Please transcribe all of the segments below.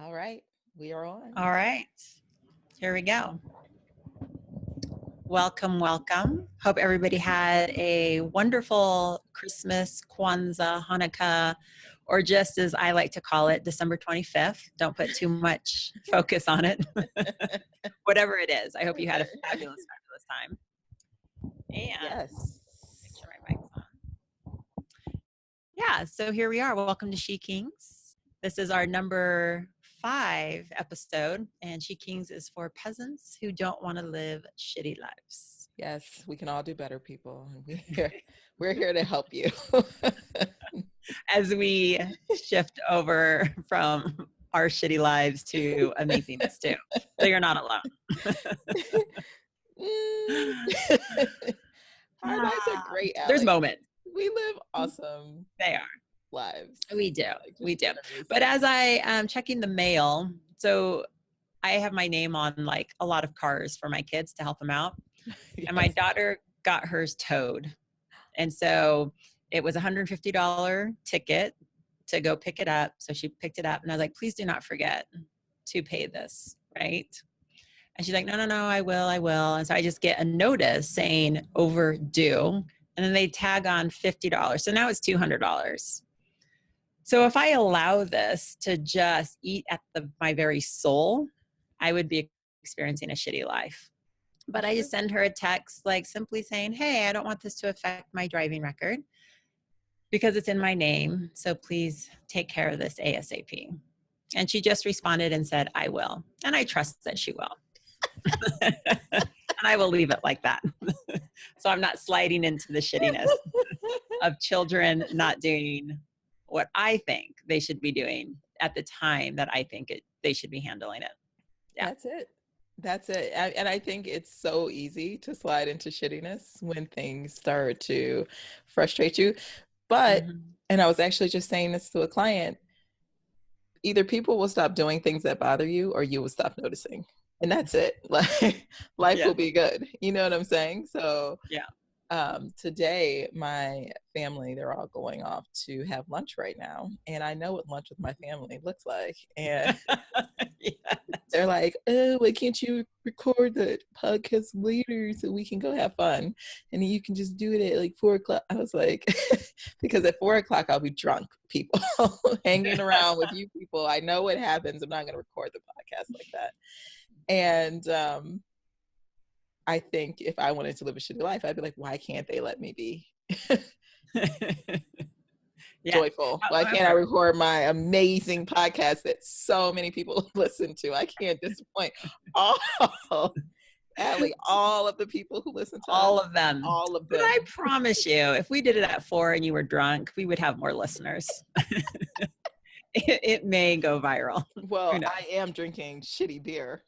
All right, we are on. All right, here we go. Welcome, welcome. Hope everybody had a wonderful Christmas, Kwanzaa, Hanukkah, or just as I like to call it, December 25th. Don't put too much focus on it. Whatever it is, I hope you had a fabulous, fabulous time. And Yes. make sure my mic's on. Yeah, so here we are. Welcome to SheKings. This is our number 5 episode, and SheKings is for peasants who don't want to live shitty lives. Yes, we can all do better, people. We're here to help you. As we shift over from our shitty lives to amazingness too. So you're not alone. Our lives are great, Alex. There's moments. We live awesome They are. lives. We do. We do. But as I am checking the mail, so I have my name on like a lot of cars for my kids to help them out. Yes. And my daughter got hers towed. And so it was a $150 ticket to go pick it up. So she picked it up and I was like, please do not forget to pay this, right? And she's like, no, I will. And so I just get a notice saying overdue. And then they tag on $50. So now it's $200. So if I allow this to just eat at my very soul, I would be experiencing a shitty life. But I just send her a text like simply saying, hey, I don't want this to affect my driving record because it's in my name. So please take care of this ASAP. And she just responded and said, I will. And I trust that she will. And I will leave it like that. So I'm not sliding into the shittiness of children not doing what I think they should be doing at the time that I think they should be handling it. Yeah. That's it. And I think it's so easy to slide into shittiness when things start to frustrate you. But, and I was actually just saying this to a client, either people will stop doing things that bother you or you will stop noticing. And that's it. Like life will be good. You know what I'm saying? So today my family, they're all going off to have lunch right now. And I know what lunch with my family looks like. And they're like, oh, why can't you record the podcast later so we can go have fun? And you can just do it at like 4:00. I was like, because at 4:00 I'll be drunk, people, hanging around with you people. I know what happens. I'm not going to record the podcast like that. And I think if I wanted to live a shitty life, I'd be like, why can't they let me be joyful? Why can't I record my amazing podcast that so many people listen to? I can't disappoint all of the people who listen to all of them. But I promise you, if we did it at 4 and you were drunk, we would have more listeners. It may go viral. Well, I am drinking shitty beer.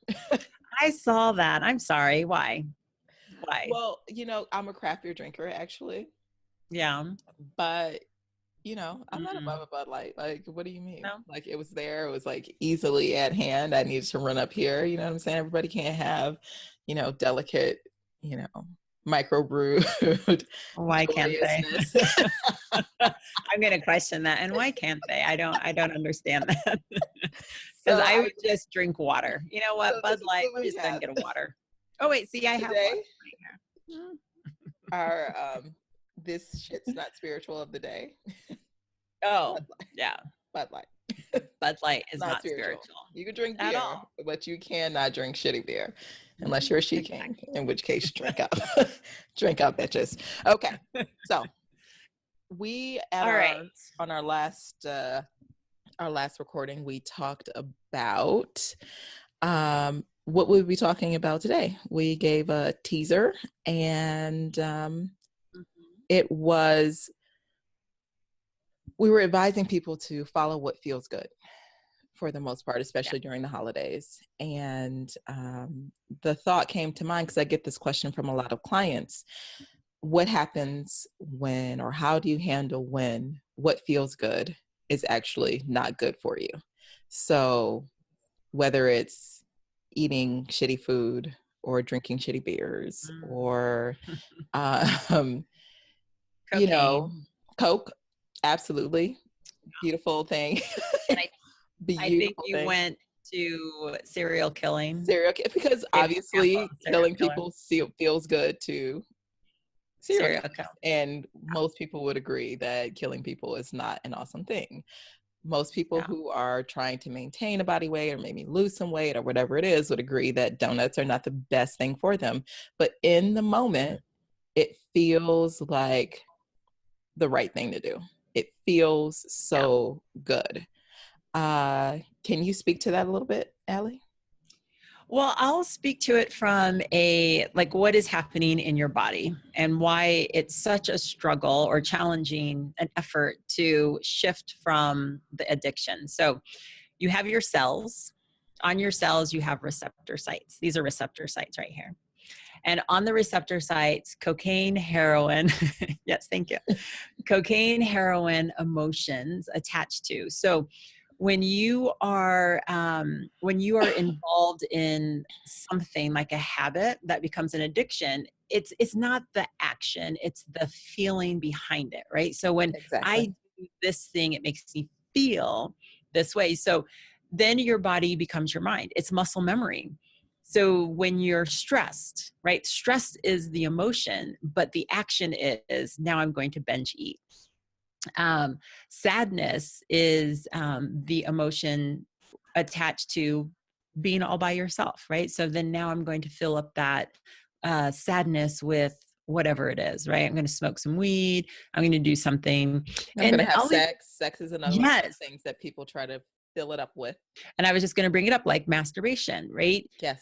I saw that. I'm sorry. Why? Well, I'm a craft beer drinker, actually. Yeah. But, I'm not above a Bud Light. Like, what do you mean? No. Like, it was there. It was, like, easily at hand. I needed to run up here. You know what I'm saying? Everybody can't have, delicate, microbrewed. Why can't they? I'm going to question that. And why can't they? I don't understand that. Because I would just drink water. You know what? Bud Light, let me just then get a water. Oh, wait. See, I have water right here. Our, this shit's not spiritual of the day. Oh, yeah. Bud Light. Bud Light is not spiritual. You can drink beer, but you cannot drink shitty beer unless you're a SheKing, in which case drink up. Drink up, bitches. Okay. So we on our last recording, we talked about what we'll be talking about today. We gave a teaser, and it was, we were advising people to follow what feels good for the most part, especially during the holidays. And the thought came to mind because I get this question from a lot of clients. What happens when, or how do you handle when what feels good is actually not good for you? So whether it's eating shitty food or drinking shitty beers or, Coke, absolutely. Beautiful thing. I think beautiful you thing. went to serial killing. Because obviously killing people feels good to serial killers. And most people would agree that killing people is not an awesome thing. Most people who are trying to maintain a body weight or maybe lose some weight or whatever it is would agree that donuts are not the best thing for them. But in the moment, it feels like the right thing to do. It feels so good. Can you speak to that a little bit, Allie? Well, I'll speak to it from what is happening in your body and why it's such a struggle or challenging an effort to shift from the addiction. So you have your cells. On your cells, you have receptor sites. These are receptor sites right here. And on the receptor sites, cocaine, heroin, yes, thank you. Cocaine, heroin, emotions attached to. So when you are involved in something like a habit that becomes an addiction, it's not the action, it's the feeling behind it, right? So when I do this thing, it makes me feel this way. So then your body becomes your mind. It's muscle memory. So when you're stressed, right? Stress is the emotion, but the action is now I'm going to binge eat. Sadness is the emotion attached to being all by yourself, right? So then now I'm going to fill up that sadness with whatever it is, right? I'm going to smoke some weed. I'm going to do something. I'm going to have sex. Sex is another one of those things that people try to fill it up with. And I was just going to bring it up, like masturbation, right? Yes.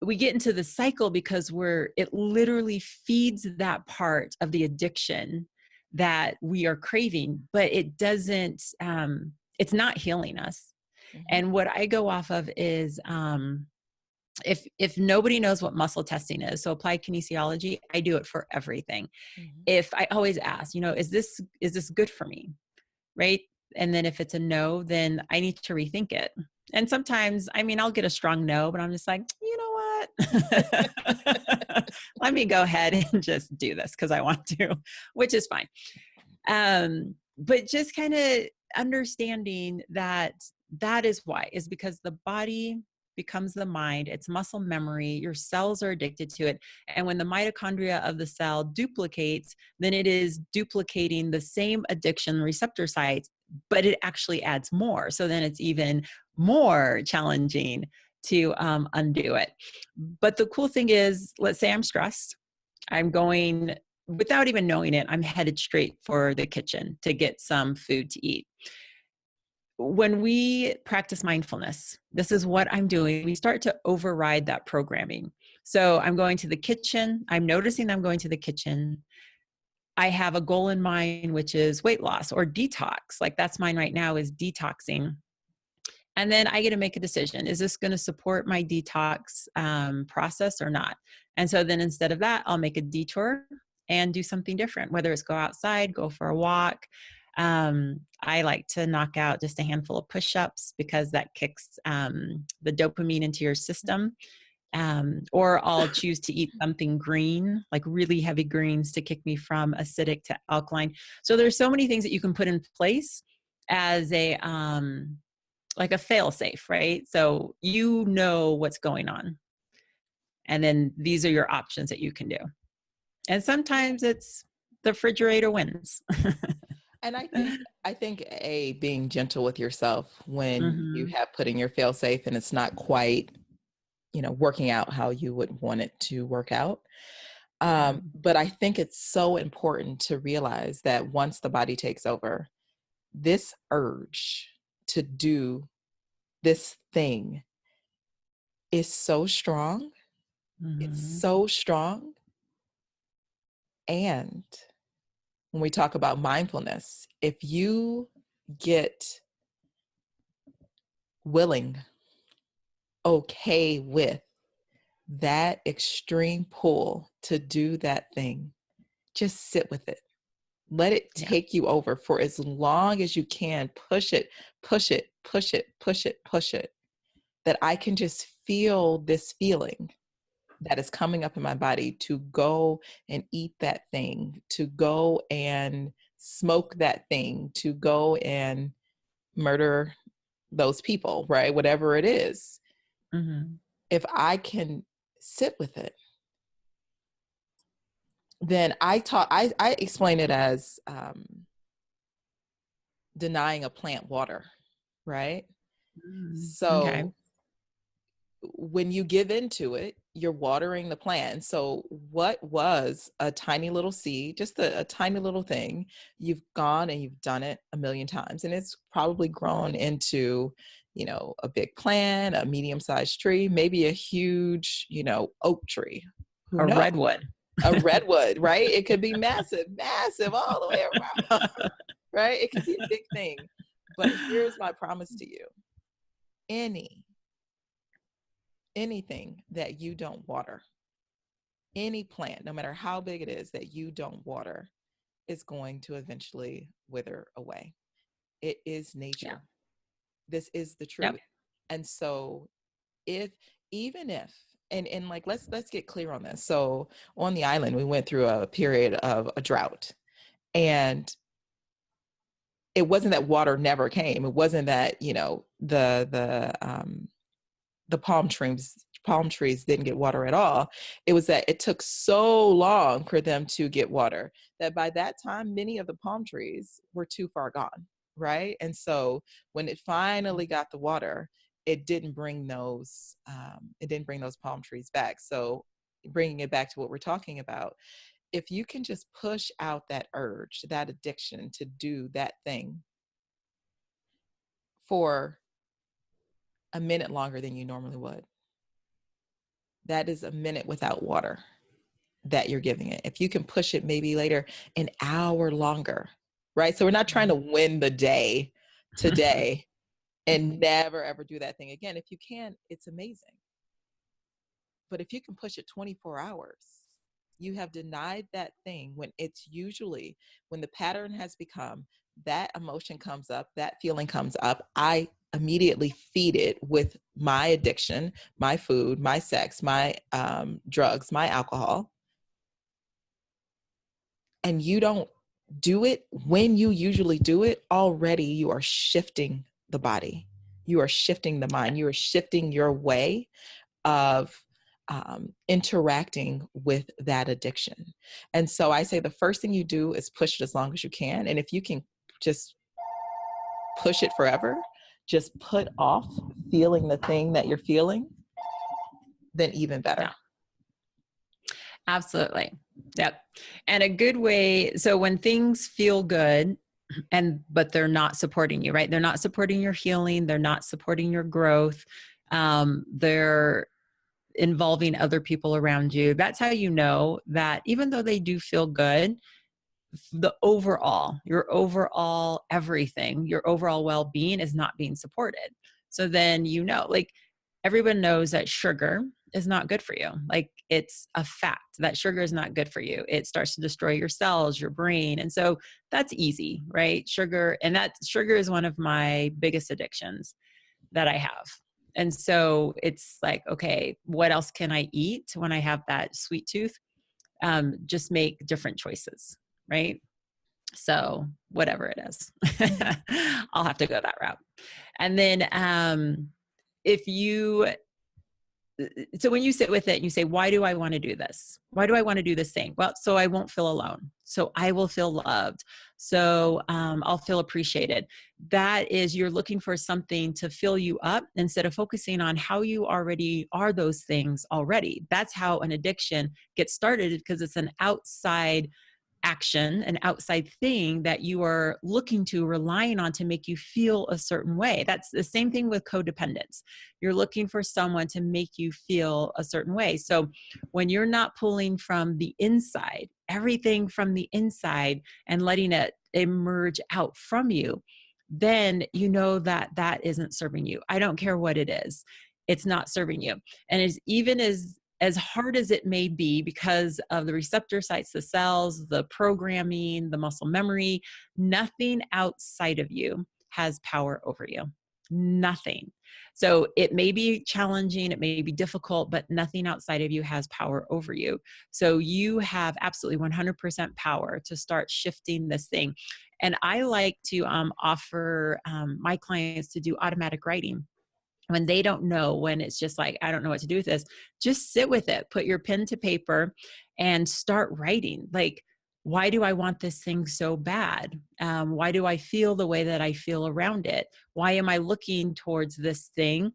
We get into the cycle because it literally feeds that part of the addiction that we are craving, but it doesn't, it's not healing us. Mm-hmm. And what I go off of is, if nobody knows what muscle testing is, so applied kinesiology, I do it for everything. Mm-hmm. If I always ask, is this good for me? Right. And then if it's a no, then I need to rethink it. And sometimes, I'll get a strong no, but I'm just like, you know what? Let me go ahead and just do this because I want to, which is fine. But just kind of understanding that is why, is because the body becomes the mind. It's muscle memory. Your cells are addicted to it. And when the mitochondria of the cell duplicates, then it is duplicating the same addiction receptor sites, but it actually adds more. So then it's even more challenging to undo it. But the cool thing is, let's say I'm stressed. I'm going, without even knowing it, I'm headed straight for the kitchen to get some food to eat. When we practice mindfulness, this is what I'm doing. We start to override that programming. So I'm going to the kitchen. I'm noticing I'm going to the kitchen. I have a goal in mind, which is weight loss or detox. Like that's mine right now, is detoxing. And then I get to make a decision. Is this going to support my detox process or not? And so then instead of that, I'll make a detour and do something different, whether it's go outside, go for a walk. I like to knock out just a handful of push-ups because that kicks the dopamine into your system. Or I'll choose to eat something green, like really heavy greens, to kick me from acidic to alkaline. So there's so many things that you can put in place as a like a fail safe, right? So you know what's going on. And then these are your options that you can do. And sometimes it's the refrigerator wins. And I think being gentle with yourself when you have put in your fail safe and it's not quite, working out how you would want it to work out. But I think it's so important to realize that once the body takes over, this urge to do this thing is so strong. It's so strong. And when we talk about mindfulness, if you get okay with that extreme pull to do that thing, just sit with it. Let it take you over for as long as you can. Push it, push it, push it, push it, push it. That I can just feel this feeling that is coming up in my body to go and eat that thing, to go and smoke that thing, to go and murder those people, right? Whatever it is. Mm-hmm. If I can sit with it, then I explain it as denying a plant water, right? Okay. So when you give into it, you're watering the plant. So what was a tiny little seed, just a tiny little thing, you've gone and you've done it a million times, and it's probably grown into, you know, a big plant, a medium-sized tree, maybe a huge, you know, oak tree. Who A knows? redwood. A redwood, right? It could be massive, massive all the way around, right? It could be a big thing. But here's my promise to you. Anything that you don't water, any plant, no matter how big it is that you don't water, is going to eventually wither away. It is nature. Yeah. This is the Yep. truth. And so if even if and like let's get clear on this. So on the island, we went through a period of a drought, and it wasn't that water never came. It wasn't that, you know, the palm trees didn't get water at all. It was that it took so long for them to get water that by that time many of the palm trees were too far gone, right? And so when it finally got the water, it didn't bring those palm trees back. So bringing it back to what we're talking about, if you can just push out that urge, that addiction to do that thing for a minute longer than you normally would, that is a minute without water that you're giving it. If you can push it maybe later an hour longer, right? So we're not trying to win the day today and never ever do that thing again. If you can, it's amazing. But if you can push it 24 hours, you have denied that thing when it's usually when the pattern has become that emotion comes up, that feeling comes up. I immediately feed it with my addiction, my food, my sex, my drugs, my alcohol. And you don't do it when you usually do it, already you are shifting the body. You are shifting the mind. You are shifting your way of interacting with that addiction. And so I say the first thing you do is push it as long as you can. And if you can just push it forever, just put off feeling the thing that you're feeling, then even better. Yeah. Absolutely. Yep. And a good way, so when things feel good but they're not supporting you, right? They're not supporting your healing, they're not supporting your growth. They're involving other people around you. That's how you know that even though they do feel good, your overall everything, your overall well-being is not being supported. So then, you know, like everyone knows that sugar is not good for you. Like it's a fact that sugar is not good for you. It starts to destroy your cells, your brain. And so that's easy, right? Sugar is one of my biggest addictions that I have. And so it's like, okay, what else can I eat when I have that sweet tooth? Just make different choices, right? So whatever it is, I'll have to go that route. And then if you, so when you sit with it and you say, why do I want to do this? Why do I want to do this thing? Well, so I won't feel alone. So I will feel loved. So I'll feel appreciated. That is, you're looking for something to fill you up instead of focusing on how you already are those things already. That's how an addiction gets started, because it's an outside action, an outside thing that you are looking to, relying on to make you feel a certain way. That's the same thing with codependence. You're looking for someone to make you feel a certain way. So when you're not pulling from the inside, everything from the inside, and letting it emerge out from you, then you know that that isn't serving you. I don't care what it is. It's not serving you. And as hard as it may be, because of the receptor sites, the cells, the programming, the muscle memory, nothing outside of you has power over you. Nothing. So it may be challenging, it may be difficult, but nothing outside of you has power over you. So you have absolutely 100% power to start shifting this thing. And I like to offer my clients to do automatic writing when they don't know, when it's just like, I don't know what to do with this. Just sit with it, put your pen to paper and start writing. Like, why do I want this thing so bad? Why do I feel the way that I feel around it? Why am I looking towards this thing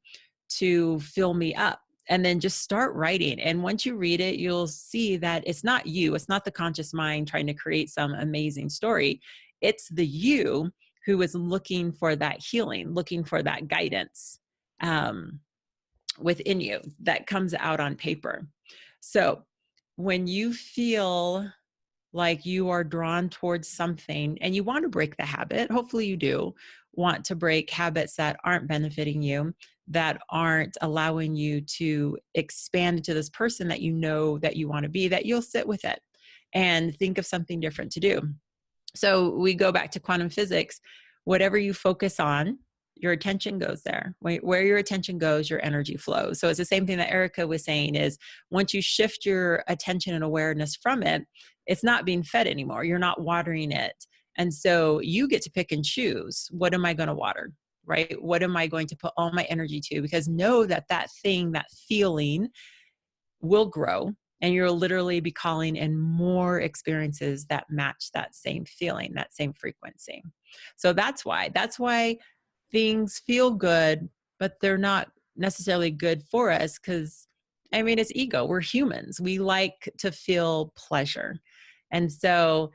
to fill me up? And then just start writing. And once you read it, you'll see that it's not you, it's not the conscious mind trying to create some amazing story. It's the you who is looking for that healing, looking for that guidance um, within you that comes out on paper. So when you feel like you are drawn towards something and you want to break the habit, hopefully you do want to break habits that aren't benefiting you, that aren't allowing you to expand into this person that you know that you want to be, that you'll sit with it and think of something different to do. So we go back to quantum physics. Whatever you focus on, your attention goes there. Where your attention goes, your energy flows. So it's the same thing that Erica was saying is once you shift your attention and awareness from it, it's not being fed anymore. You're not watering it. And so you get to pick and choose. What am I going to water? Right? What am I going to put all my energy to? Because know that that thing, that feeling will grow, and you'll literally be calling in more experiences that match that same feeling, that same frequency. So that's why things feel good, but they're not necessarily good for us, because I mean, it's ego. We're humans. We like to feel pleasure. And so,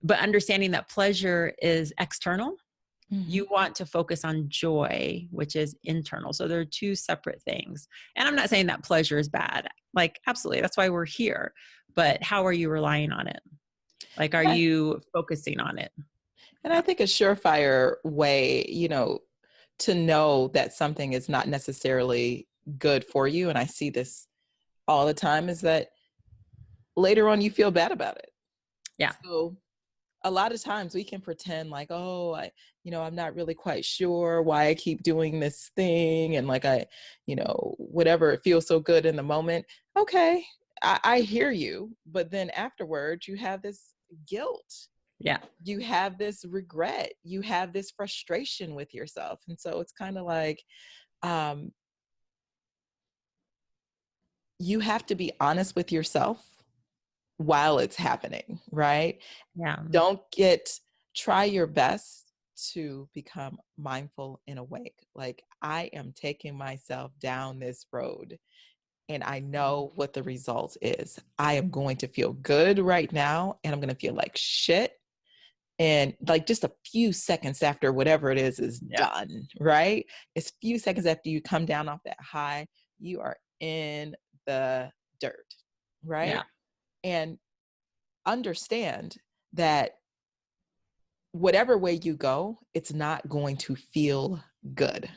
but understanding that pleasure is external, you want to focus on joy, which is internal. So they're two separate things. And I'm not saying that pleasure is bad. Like, absolutely. That's why we're here. But how are you relying on it? Like, are you focusing on it? And I think a surefire way, to know that something is not necessarily good for you, and I see this all the time, is that later on you feel bad about it. Yeah. So a lot of times we can pretend like, oh, I'm not really quite sure why I keep doing this thing. And like, whatever, it feels so good in the moment. Okay, I hear you. But then afterwards you have this guilt. Yeah. You have this regret. You have this frustration with yourself. And so it's kind of like, you have to be honest with yourself while it's happening, right? Yeah. Try your best to become mindful and awake. Like, I am taking myself down this road and I know what the result is. I am going to feel good right now and I'm going to feel like shit. And like just a few seconds after whatever it is done, right? It's a few seconds after you come down off that high, you are in the dirt, right? Yeah. And understand that whatever way you go, it's not going to feel good.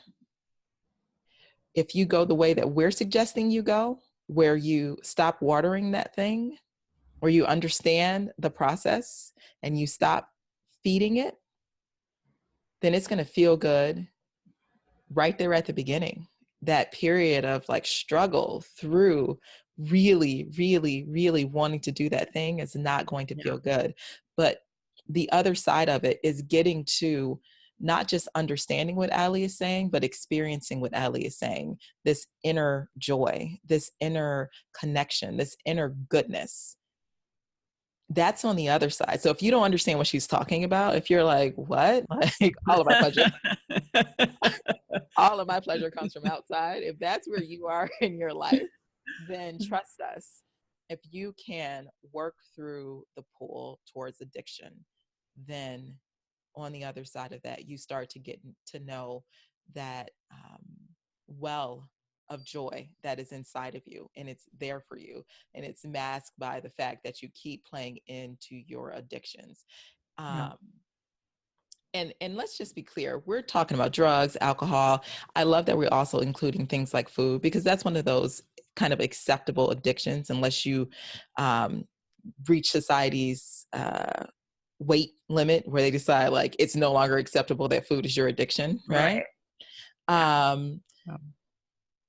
If you go the way that we're suggesting you go, where you stop watering that thing, or you understand the process and you stop feeding it, then it's going to feel good right there at the beginning. That period of like struggle through really, really, really wanting to do that thing is not going to feel good. But the other side of it is getting to not just understanding what Ali is saying, but experiencing what Ali is saying. This inner joy, this inner connection, this inner goodness. That's on the other side. So if you don't understand what she's talking about, if you're like, what? Like, all of my pleasure. All of my pleasure comes from outside. If that's where you are in your life, then trust us. If you can work through the pull towards addiction, then on the other side of that, you start to get to know that well of joy that is inside of you, and it's there for you, and it's masked by the fact that you keep playing into your addictions. And let's just be clear, we're talking about drugs, alcohol. I love that we're also including things like food, because that's one of those kind of acceptable addictions unless you reach society's weight limit where they decide like it's no longer acceptable that food is your addiction, right? Um,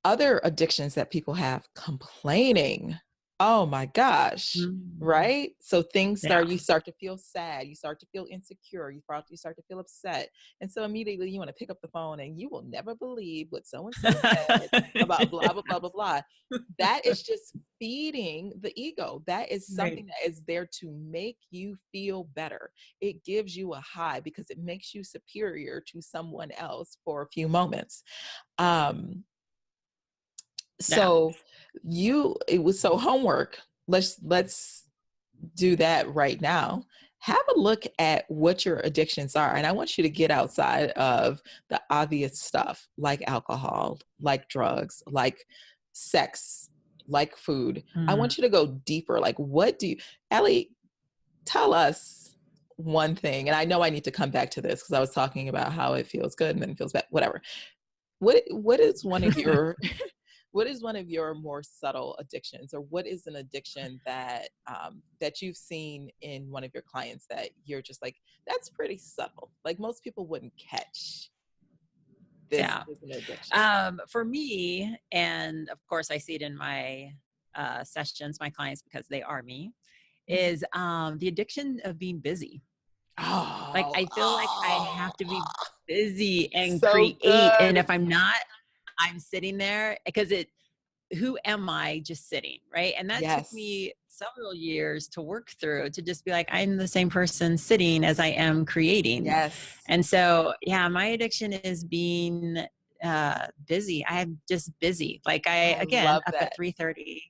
Other addictions that people have, complaining. Oh my gosh. Right? So things you start to feel sad, you start to feel insecure, you start to feel upset. And so immediately you want to pick up the phone and you will never believe what so-and-so said about blah, blah, blah, blah, blah. That is just feeding the ego. That is something that is there to make you feel better. It gives you a high because it makes you superior to someone else for a few moments. So homework, let's do that right now. Have a look at what your addictions are. And I want you to get outside of the obvious stuff like alcohol, like drugs, like sex, like food. I want you to go deeper. Like, Ellie, tell us one thing. And I know I need to come back to this because I was talking about how it feels good and then it feels bad, whatever. What is one of your what is one of your more subtle addictions, or what is an addiction that that you've seen in one of your clients that you're just like, that's pretty subtle, like most people wouldn't catch this is an addiction? For me, and of course I see it in my sessions, my clients, because they are me, is the addiction of being busy. Like, I feel like I have to be busy and so create. good. And if I'm not, I'm sitting there because who am I just sitting? Right. And that took me several years to work through, to just be like, I'm the same person sitting as I am creating. And so, my addiction is being busy. I am just busy. Like again, up at 3:30,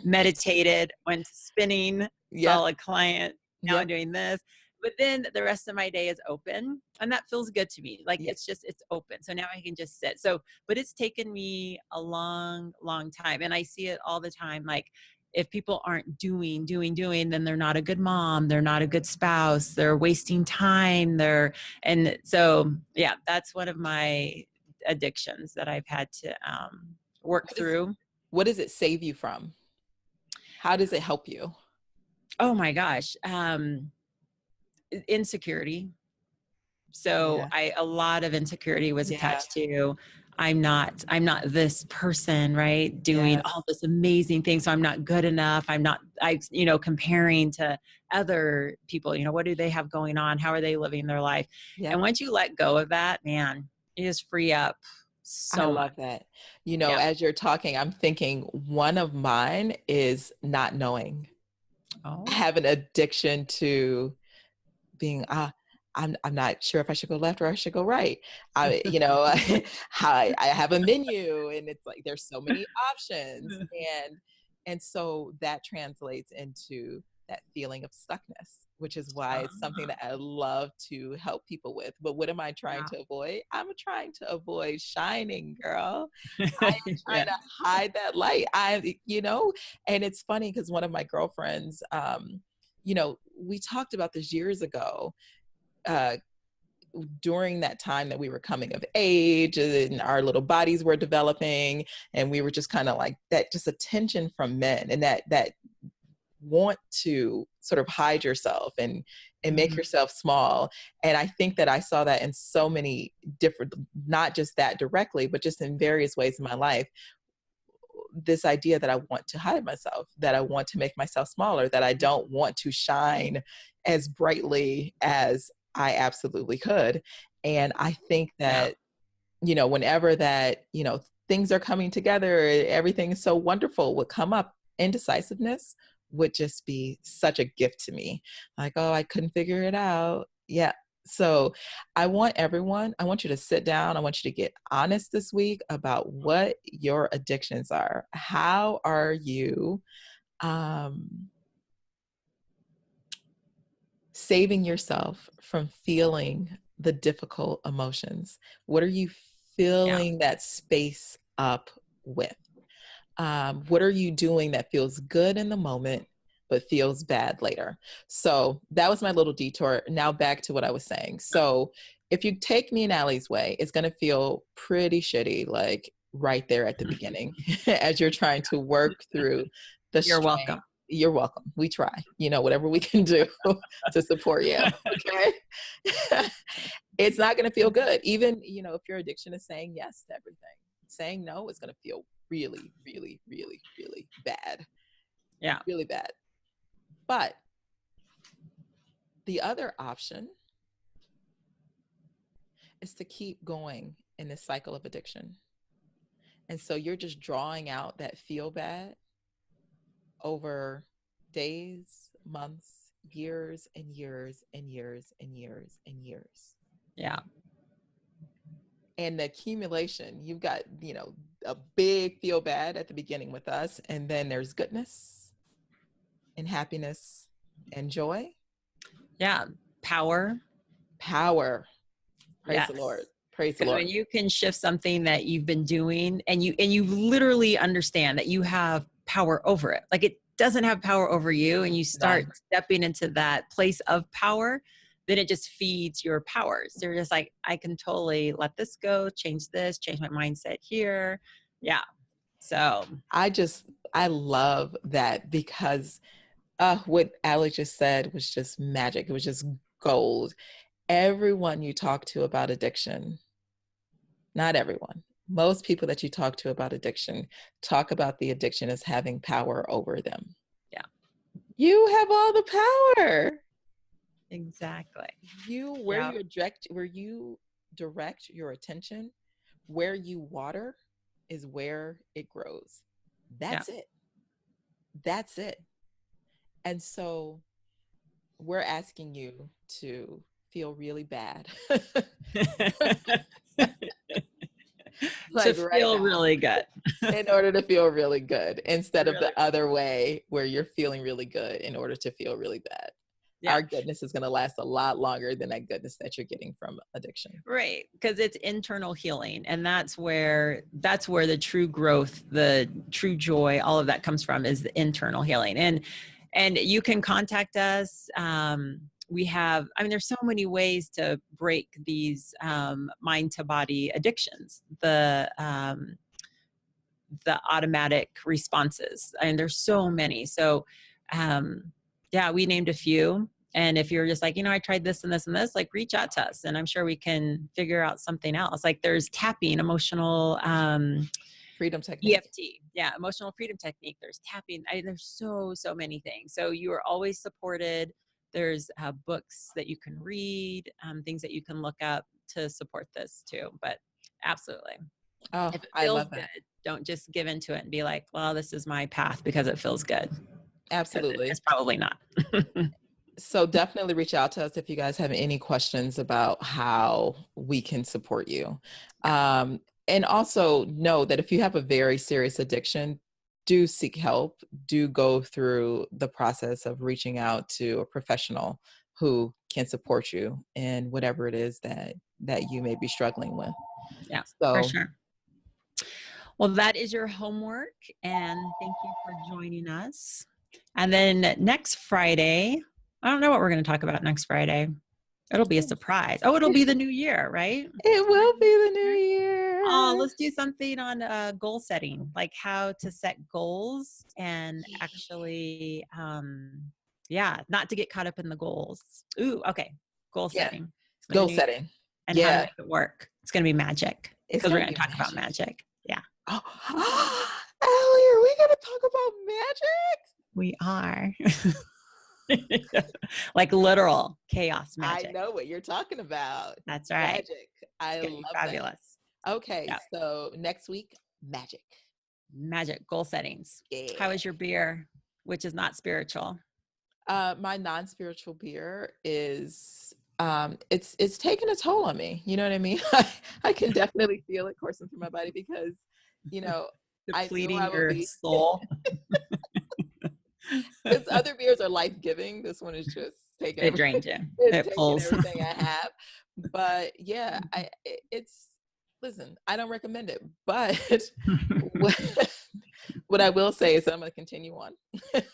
meditated, went spinning, saw a client. Now I'm doing this. But then the rest of my day is open, and that feels good to me. Like it's open. So now I can just sit. So, but it's taken me a long, long time. And I see it all the time. Like, if people aren't doing, then they're not a good mom. They're not a good spouse. They're wasting time. And so, that's one of my addictions that I've had to work through. What does it save you from? How does it help you? Oh my gosh. Insecurity. So a lot of insecurity was attached to, I'm not this person, right? Doing all this amazing things. So I'm not good enough. Comparing to other people, what do they have going on? How are they living their life? And once you let go of that, man, you just free up so much. I love that. As you're talking, I'm thinking one of mine is not knowing. I have an addiction to being, I'm not sure if I should go left or I should go right. I have a menu and it's like, there's so many options. And so that translates into that feeling of stuckness, which is why it's something that I love to help people with. But what am I trying to avoid? I'm trying to avoid shining, girl. I'm trying to hide that light. And it's funny because one of my girlfriends, we talked about this years ago, during that time that we were coming of age and our little bodies were developing, and we were just kind of like that, just attention from men, and that want to sort of hide yourself and make yourself small. And I think that I saw that in so many different, not just that directly, but just in various ways in my life. This idea that I want to hide myself, that I want to make myself smaller, that I don't want to shine as brightly as I absolutely could. And I think that, whenever that, things are coming together, everything is so wonderful, would come up, indecisiveness would just be such a gift to me. Like, oh, I couldn't figure it out. Yeah. So I want you to sit down. I want you to get honest this week about what your addictions are. How are you saving yourself from feeling the difficult emotions? What are you filling that space up with? What are you doing that feels good in the moment, but feels bad later? So that was my little detour. Now back to what I was saying. So if you take me in Allie's way, it's going to feel pretty shitty, like right there at the beginning, as you're trying to work through the You're welcome. You're welcome. We try, whatever we can do to support you. Okay. It's not going to feel good. Even, if your addiction is saying yes to everything, saying no is going to feel really, really, really, really bad. Yeah. Really bad. But the other option is to keep going in this cycle of addiction. And so you're just drawing out that feel bad over days, months, years and years and years and years and years. Yeah. And the accumulation, you've got, a big feel bad at the beginning with us. And then there's goodness and happiness and joy. Yeah. Power. Praise the Lord. Praise the Because Lord. when you can shift something that you've been doing and you literally understand that you have power over it, like it doesn't have power over you, and you start stepping into that place of power, then it just feeds your powers. You're just like, I can totally let this go, change this, change my mindset here. Yeah. So I love that, because what Alex just said was just magic. It was just gold. Everyone you talk to about addiction, not everyone, most people that you talk to about addiction talk about the addiction as having power over them. Yeah. You have all the power. Exactly. Where you direct your attention, where you water is where it grows. That's it. That's it. And so we're asking you to feel really bad. To feel really good. In order to feel really good, instead of the other way where you're feeling really good in order to feel really bad. Yeah. Our goodness is going to last a lot longer than that goodness that you're getting from addiction. Right. Because it's internal healing. And that's where the true growth, the true joy, all of that comes from, is the internal healing. And you can contact us. There's so many ways to break these mind to body addictions. The automatic responses. There's so many. So, we named a few. And if you're just like, I tried this and this and this, like, reach out to us and I'm sure we can figure out something else. Like there's tapping, emotional freedom technique. EFT. Yeah. Emotional freedom technique. There's tapping. There's so many things. So you are always supported. There's books that you can read, things that you can look up to support this too. But absolutely. Oh, if it feels I love that. good, don't just give into it and be like, well, this is my path because it feels good. Absolutely. It's probably not. So definitely reach out to us if you guys have any questions about how we can support you. And also know that if you have a very serious addiction, do seek help, do go through the process of reaching out to a professional who can support you in whatever it is that you may be struggling with. Yeah, for sure. Well, that is your homework, and thank you for joining us. And then next Friday, I don't know what we're going to talk about next Friday. It'll be a surprise. Oh, it'll be the new year, right? It will be the new year. Oh, let's do something on goal setting, like how to set goals and actually, not to get caught up in the goals. Ooh, okay. Goal setting. Goal setting. And how to make it work. It's going to be magic because we're going to talk about magic. Yeah. Oh, Allie, are we going to talk about magic? We are. Like literal chaos magic. I know what you're talking about. That's right. Magic. I love fabulous. That. Okay, so next week, magic goal settings. Yeah. How is your beer, which is not spiritual? My non-spiritual beer is it's taking a toll on me. You know what I mean? I can definitely feel it coursing through my body because depleting your soul. Because other beers are life-giving. This one is just taking it drains you. It pulls everything I have. But yeah, listen, I don't recommend it. But what I will say is that I'm going to continue on.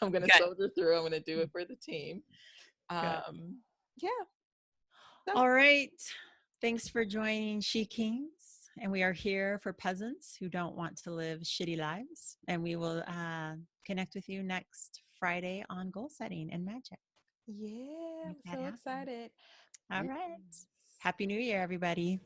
I'm going to soldier through. I'm going to do it for the team. Yeah. So. All right. Thanks for joining SheKings. And we are here for peasants who don't want to live shitty lives. And we will connect with you next Friday on goal setting and magic. Yeah, I'm so excited. All right. Happy New Year, everybody.